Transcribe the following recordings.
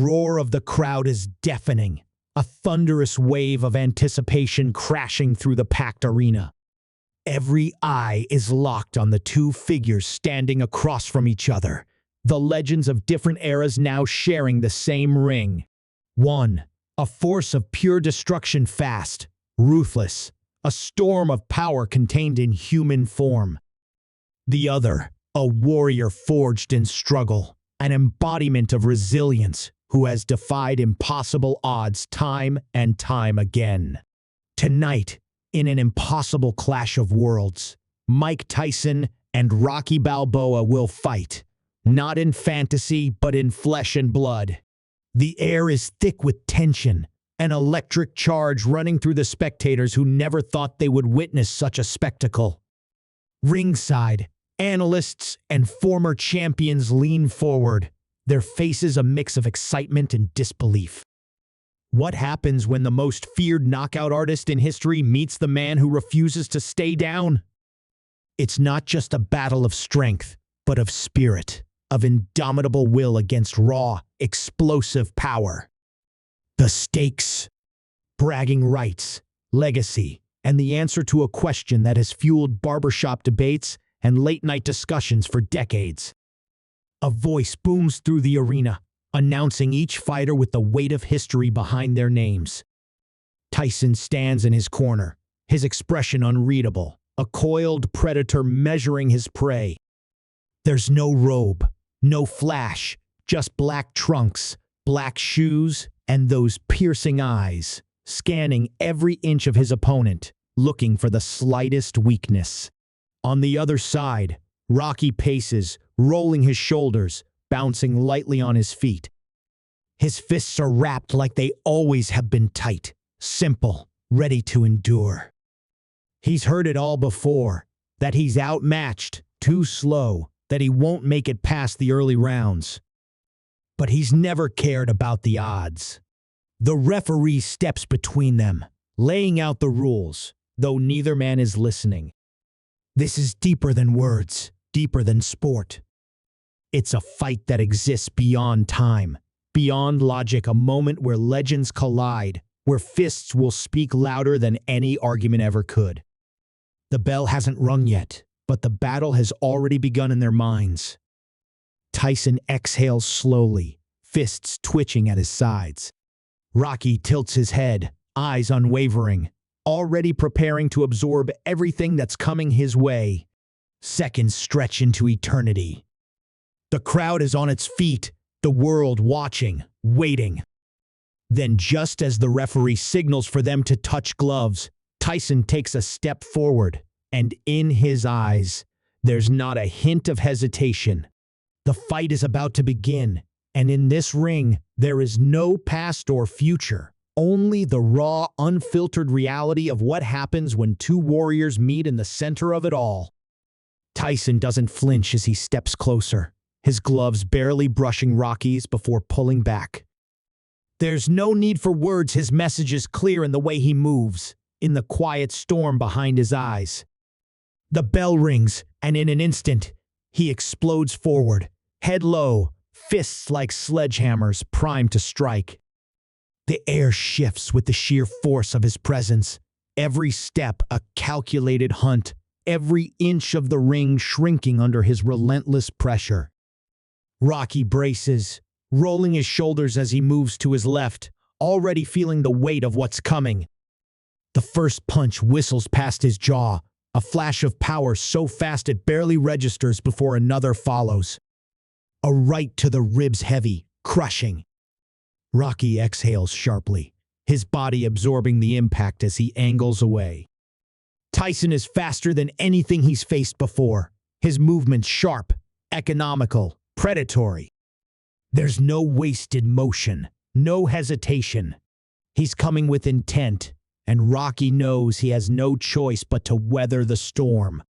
roar of the crowd is deafening, a thunderous wave of anticipation crashing through the packed arena. Every eye is locked on the two figures standing across from each other, the legends of different eras now sharing the same ring. One, a force of pure destruction, fast, ruthless, a storm of power contained in human form. The other, a warrior forged in struggle, an embodiment of resilience who has defied impossible odds time and time again. Tonight, in an impossible clash of worlds, Mike Tyson and Rocky Balboa will fight, not in fantasy but in flesh and blood. The air is thick with tension, an electric charge running through the spectators who never thought they would witness such a spectacle. Ringside, analysts and former champions lean forward, their faces a mix of excitement and disbelief. What happens when the most feared knockout artist in history meets the man who refuses to stay down? It's not just a battle of strength, but of spirit, of indomitable will against raw, explosive power. The stakes, bragging rights, legacy, and the answer to a question that has fueled barbershop debates and late-night discussions for decades. A voice booms through the arena, announcing each fighter with the weight of history behind their names. Tyson stands in his corner, his expression unreadable, a coiled predator measuring his prey. There's no robe, no flash, just black trunks, black shoes, and those piercing eyes, scanning every inch of his opponent, looking for the slightest weakness. On the other side, Rocky paces, rolling his shoulders, bouncing lightly on his feet. His fists are wrapped like they always have been tight, simple, ready to endure. He's heard it all before, that he's outmatched, too slow, that he won't make it past the early rounds. But he's never cared about the odds. The referee steps between them, laying out the rules, though neither man is listening. This is deeper than words, deeper than sport. It's a fight that exists beyond time, beyond logic, a moment where legends collide, where fists will speak louder than any argument ever could. The bell hasn't rung yet, but the battle has already begun in their minds. Tyson exhales slowly, fists twitching at his sides. Rocky tilts his head, eyes unwavering, already preparing to absorb everything that's coming his way. Seconds stretch into eternity. The crowd is on its feet, the world watching, waiting. Then, just as the referee signals for them to touch gloves, Tyson takes a step forward, and in his eyes, there's not a hint of hesitation. The fight is about to begin, and in this ring, there is no past or future, only the raw, unfiltered reality of what happens when two warriors meet in the center of it all. Tyson doesn't flinch as he steps closer, his gloves barely brushing Rocky's before pulling back. There's no need for words, his message is clear in the way he moves, in the quiet storm behind his eyes. The bell rings, and in an instant, he explodes forward, head low, fists like sledgehammers primed to strike. The air shifts with the sheer force of his presence, every step a calculated hunt, every inch of the ring shrinking under his relentless pressure. Rocky braces, rolling his shoulders as he moves to his left, already feeling the weight of what's coming. The first punch whistles past his jaw, a flash of power so fast it barely registers before another follows. A right to the ribs heavy, crushing. Rocky exhales sharply, his body absorbing the impact as he angles away. Tyson is faster than anything he's faced before, his movements sharp, economical, predatory. There's no wasted motion, no hesitation. He's coming with intent, and Rocky knows he has no choice but to weather the storm.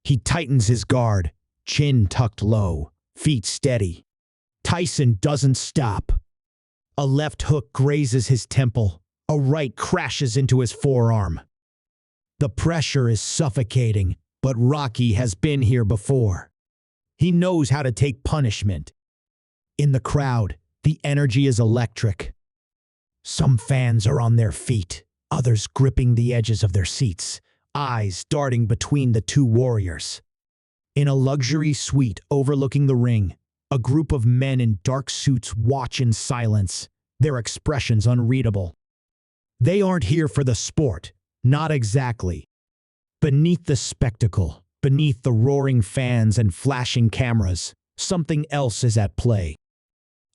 He tightens his guard, chin tucked low, feet steady. Tyson doesn't stop. A left hook grazes his temple, a right crashes into his forearm. The pressure is suffocating, but Rocky has been here before. He knows how to take punishment. In the crowd, The energy is electric. Some fans are on their feet, others gripping the edges of their seats, eyes darting between the two warriors. In a luxury suite overlooking the ring, a group of men in dark suits watch in silence, their expressions unreadable. They aren't here for the sport, not exactly. Beneath the spectacle, beneath the roaring fans and flashing cameras, something else is at play.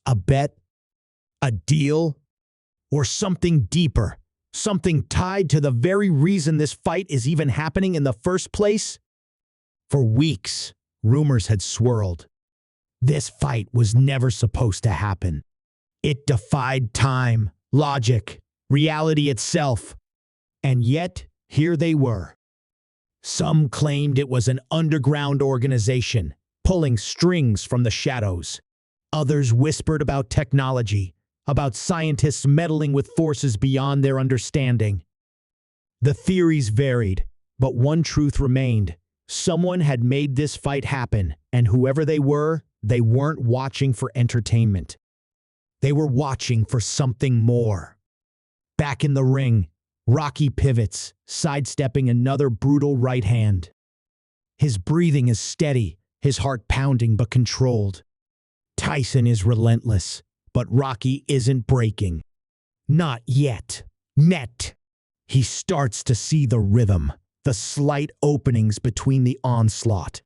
A bet? A deal? Or something deeper? Something tied to the very reason this fight is even happening in the first place? For weeks, rumors had swirled. This fight was never supposed to happen. It defied time, logic, reality itself. And yet, here they were. Some claimed it was an underground organization, pulling strings from the shadows. Others whispered about technology, about scientists meddling with forces beyond their understanding. The theories varied, but one truth remained. Someone had made this fight happen, and whoever they weren't watching for entertainment. They were watching for something more. Back in the ring, Rocky pivots, sidestepping another brutal right hand. His breathing is steady, his heart pounding but controlled. Tyson is relentless, but Rocky isn't breaking. Not yet. He starts to see the rhythm, the slight openings between the onslaught.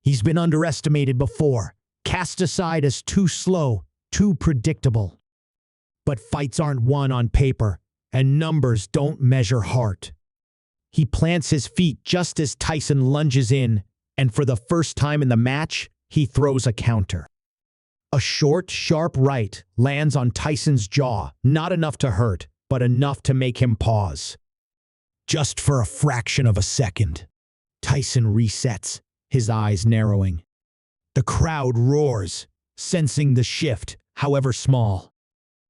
He's been underestimated before, cast aside as too slow, too predictable. But fights aren't won on paper, and numbers don't measure heart. He plants his feet just as Tyson lunges in, and for the first time in the match, he throws a counter. A short, sharp right lands on Tyson's jaw, not enough to hurt, but enough to make him pause. Just for a fraction of a second, Tyson resets, his eyes narrowing. The crowd roars, sensing the shift, however small.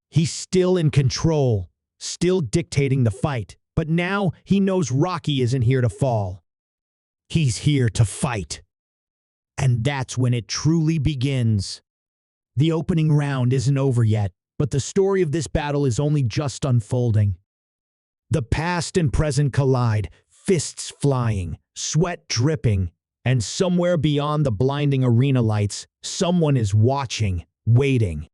He's still in control, still dictating the fight, but now he knows Rocky isn't here to fall. He's here to fight. And that's when it truly begins. The opening round isn't over yet, but the story of this battle is only just unfolding. The past and present collide, fists flying, sweat dripping, and somewhere beyond the blinding arena lights, someone is watching, waiting.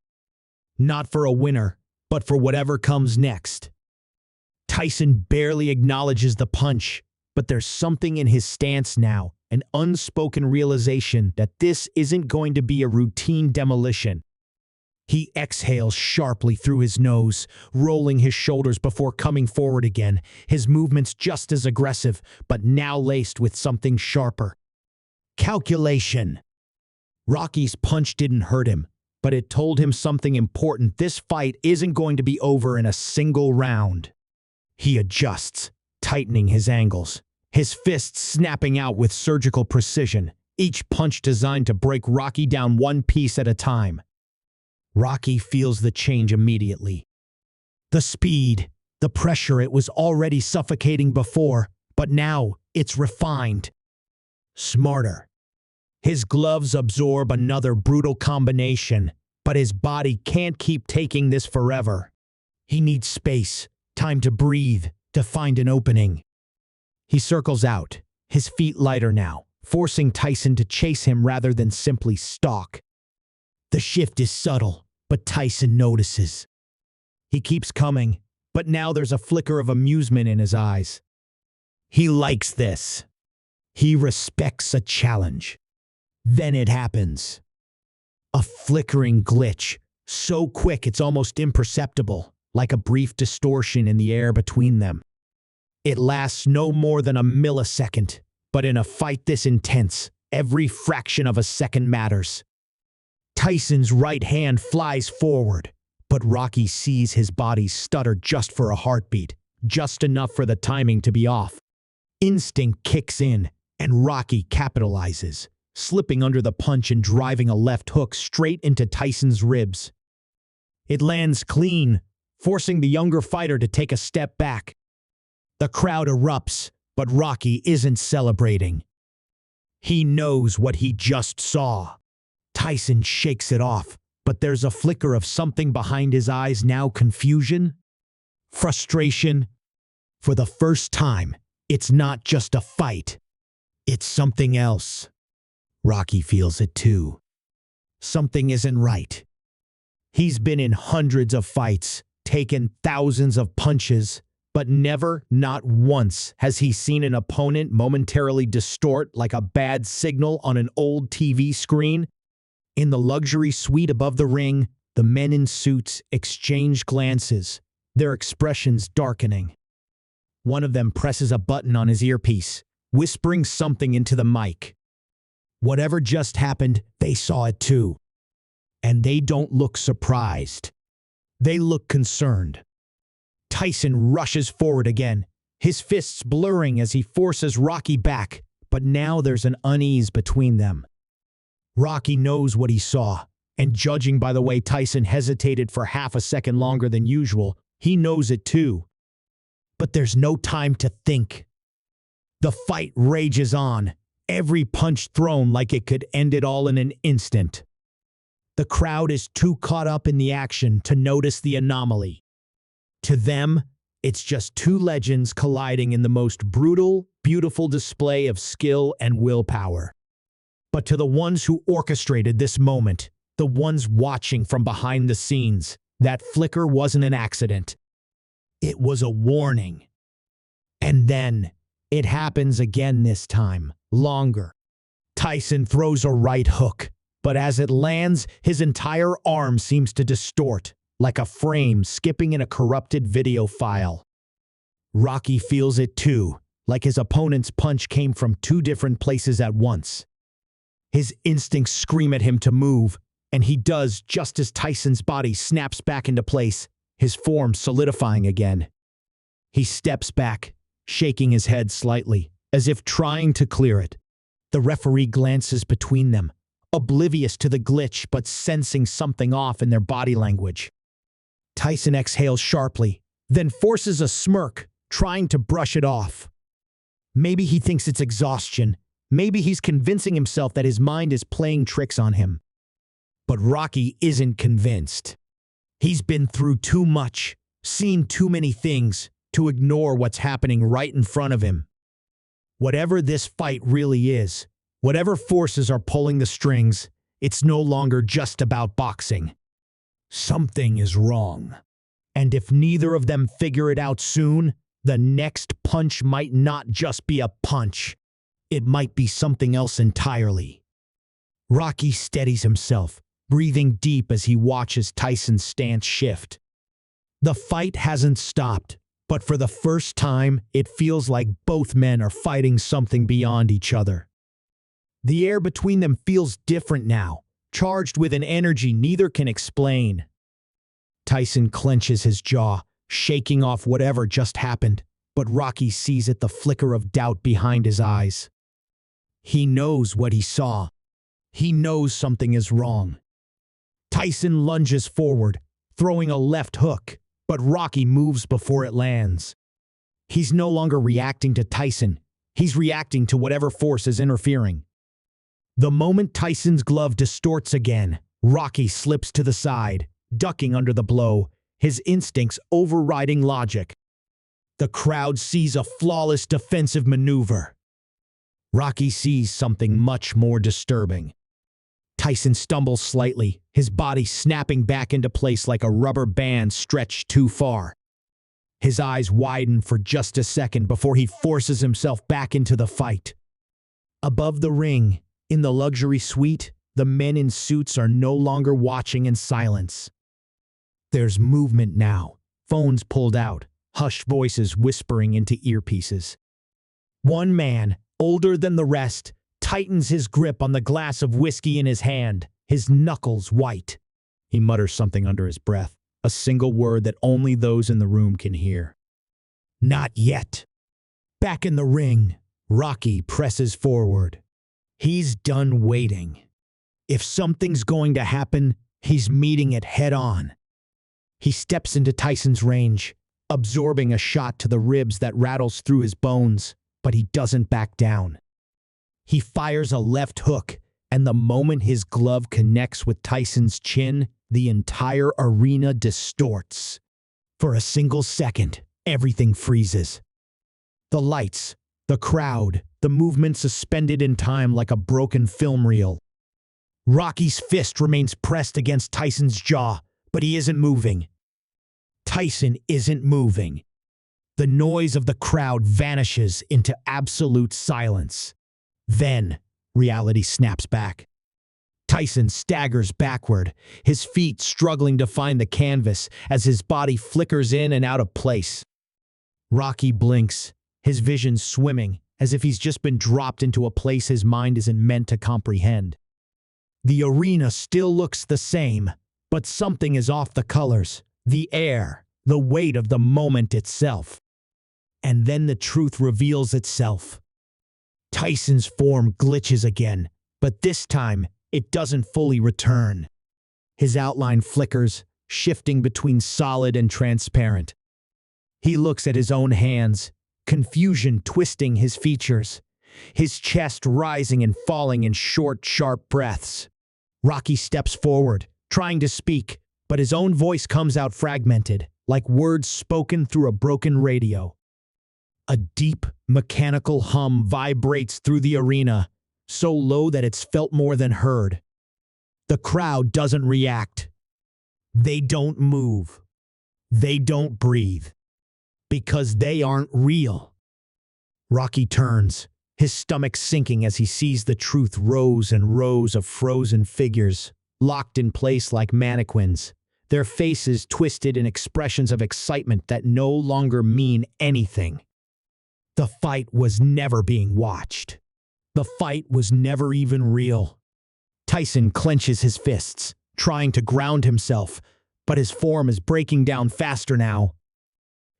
Not for a winner, but for whatever comes next. Tyson barely acknowledges the punch, but there's something in his stance now, an unspoken realization that this isn't going to be a routine demolition. He exhales sharply through his nose, rolling his shoulders before coming forward again, his movements just as aggressive, but now laced with something sharper. Calculation. Rocky's punch didn't hurt him, but it told him something important. This fight isn't going to be over in a single round. He adjusts, tightening his angles, his fists snapping out with surgical precision, each punch designed to break Rocky down one piece at a time. Rocky feels the change immediately. The speed, the pressure, it was already suffocating before, but now it's refined. Smarter. His gloves absorb another brutal combination, but his body can't keep taking this forever. He needs space, time to breathe, to find an opening. He circles out, his feet lighter now, forcing Tyson to chase him rather than simply stalk. The shift is subtle, but Tyson notices. He keeps coming, but now there's a flicker of amusement in his eyes. He likes this. He respects a challenge. Then it happens. A flickering glitch, so quick it's almost imperceptible, like a brief distortion in the air between them. It lasts no more than a millisecond, but in a fight this intense, every fraction of a second matters. Tyson's right hand flies forward, but Rocky sees his body stutter just for a heartbeat, just enough for the timing to be off. Instinct kicks in, and Rocky capitalizes, slipping under the punch and driving a left hook straight into Tyson's ribs. It lands clean, forcing the younger fighter to take a step back. The crowd erupts, but Rocky isn't celebrating. He knows what he just saw. Tyson shakes it off, But there's a flicker of something behind his eyes now: confusion, frustration. For the first time, it's not just a fight. It's something else. Rocky feels it too. Something isn't right. He's been in hundreds of fights, taken thousands of punches, but never, not once, has he seen an opponent momentarily distort like a bad signal on an old TV screen. In the luxury suite above the ring, the men in suits exchange glances, their expressions darkening. One of them presses a button on his earpiece, whispering something into the mic. Whatever just happened, they saw it too. And they don't look surprised. They look concerned. Tyson rushes forward again, his fists blurring as he forces Rocky back, but now there's an unease between them. Rocky knows what he saw, and judging by the way Tyson hesitated for half a second longer than usual, he knows it too. But there's no time to think. The fight rages on, every punch thrown like it could end it all in an instant. The crowd is too caught up in the action to notice the anomaly. To them, it's just two legends colliding in the most brutal, beautiful display of skill and willpower. But to the ones who orchestrated this moment, the ones watching from behind the scenes, that flicker wasn't an accident. It was a warning. And then, it happens again this time, longer. Tyson throws a right hook, but as it lands, his entire arm seems to distort, like a frame skipping in a corrupted video file. Rocky feels it too, like his opponent's punch came from two different places at once. His instincts scream at him to move, and he does just as Tyson's body snaps back into place, his form solidifying again. He steps back, shaking his head slightly, as if trying to clear it. The referee glances between them, oblivious to the glitch but sensing something off in their body language. Tyson exhales sharply, then forces a smirk, trying to brush it off. Maybe he thinks it's exhaustion. Maybe he's convincing himself that his mind is playing tricks on him. But Rocky isn't convinced. He's been through too much, seen too many things, to ignore what's happening right in front of him. Whatever this fight really is, whatever forces are pulling the strings, it's no longer just about boxing. Something is wrong. And if neither of them figure it out soon, the next punch might not just be a punch. It might be something else entirely. Rocky steadies himself, breathing deep as he watches Tyson's stance shift. The fight hasn't stopped, but for the first time, it feels like both men are fighting something beyond each other. The air between them feels different now, charged with an energy neither can explain. Tyson clenches his jaw, shaking off whatever just happened, but Rocky sees it, the flicker of doubt behind his eyes. He knows what he saw. He knows something is wrong. Tyson lunges forward, throwing a left hook, but Rocky moves before it lands. He's no longer reacting to Tyson. He's reacting to whatever force is interfering. The moment Tyson's glove distorts again, Rocky slips to the side, ducking under the blow, his instincts overriding logic. The crowd sees a flawless defensive maneuver. Rocky sees something much more disturbing. Tyson stumbles slightly, his body snapping back into place like a rubber band stretched too far. His eyes widen for just a second before he forces himself back into the fight. Above the ring, in the luxury suite, the men in suits are no longer watching in silence. There's movement now, phones pulled out, hushed voices whispering into earpieces. One man, older than the rest, tightens his grip on the glass of whiskey in his hand, his knuckles white. He mutters something under his breath, a single word that only those in the room can hear. Not yet. Back in the ring, Rocky presses forward. He's done waiting. If something's going to happen, he's meeting it head on. He steps into Tyson's range, absorbing a shot to the ribs that rattles through his bones, but he doesn't back down. He fires a left hook, and the moment his glove connects with Tyson's chin, the entire arena distorts. For a single second, everything freezes. The lights, the crowd, the movement suspended in time like a broken film reel. Rocky's fist remains pressed against Tyson's jaw, but he isn't moving. Tyson isn't moving. The noise of the crowd vanishes into absolute silence. Then, reality snaps back. Tyson staggers backward, his feet struggling to find the canvas as his body flickers in and out of place. Rocky blinks, his vision swimming, as if he's just been dropped into a place his mind isn't meant to comprehend. The arena still looks the same, but something is off the colors, the air, the weight of the moment itself. And then the truth reveals itself. Tyson's form glitches again, but this time it doesn't fully return. His outline flickers, shifting between solid and transparent. He looks at his own hands, confusion twisting his features, his chest rising and falling in short, sharp breaths. Rocky steps forward, trying to speak, but his own voice comes out fragmented, like words spoken through a broken radio. A deep, mechanical hum vibrates through the arena, so low that it's felt more than heard. The crowd doesn't react. They don't move. They don't breathe. Because they aren't real. Rocky turns, his stomach sinking as he sees the truth rows and rows of frozen figures, locked in place like mannequins, their faces twisted in expressions of excitement that no longer mean anything. The fight was never being watched. The fight was never even real. Tyson clenches his fists, trying to ground himself, but his form is breaking down faster now.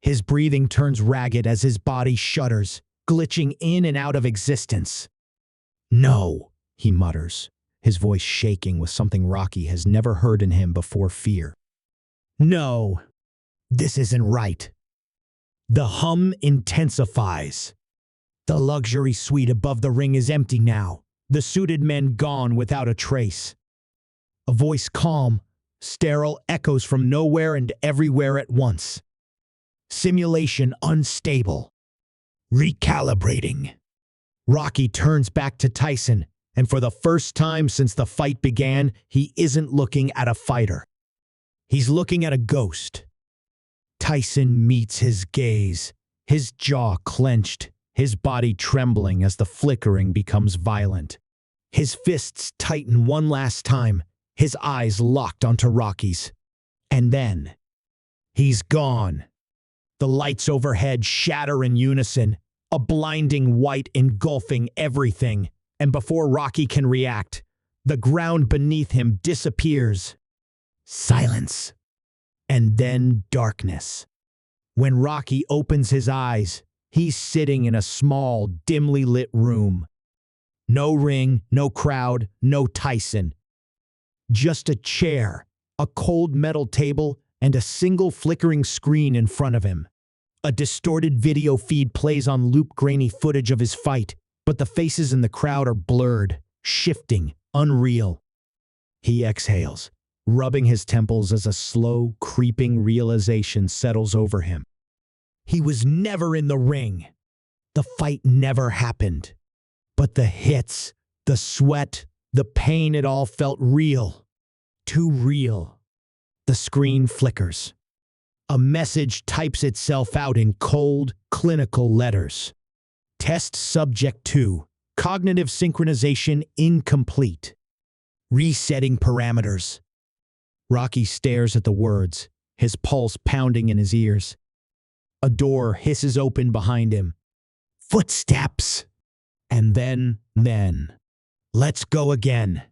His breathing turns ragged as his body shudders, glitching in and out of existence. "No," he mutters, his voice shaking with something Rocky has never heard in him before: fear. "No, this isn't right." The hum intensifies. The luxury suite above the ring is empty now, the suited men gone without a trace. A voice calm, sterile echoes from nowhere and everywhere at once. Simulation unstable. Recalibrating. Rocky turns back to Tyson, and for the first time since the fight began, he isn't looking at a fighter. He's looking at a ghost. Tyson meets his gaze, his jaw clenched, his body trembling as the flickering becomes violent. His fists tighten one last time, his eyes locked onto Rocky's. And then, he's gone. The lights overhead shatter in unison, a blinding white engulfing everything, and before Rocky can react, the ground beneath him disappears. Silence. And then darkness. When Rocky opens his eyes, he's sitting in a small, dimly lit room. No ring, no crowd, no Tyson. Just a chair, a cold metal table, and a single flickering screen in front of him. A distorted video feed plays on loop grainy footage of his fight, but the faces in the crowd are blurred, shifting, unreal. He exhales, rubbing his temples as a slow, creeping realization settles over him. He was never in the ring. The fight never happened. But the hits, the sweat, the pain, it all felt real. Too real. The screen flickers. A message types itself out in cold, clinical letters. Test subject 2. Cognitive synchronization incomplete. Resetting parameters. Rocky stares at the words, his pulse pounding in his ears. A door hisses open behind him. Footsteps. And then, let's go again.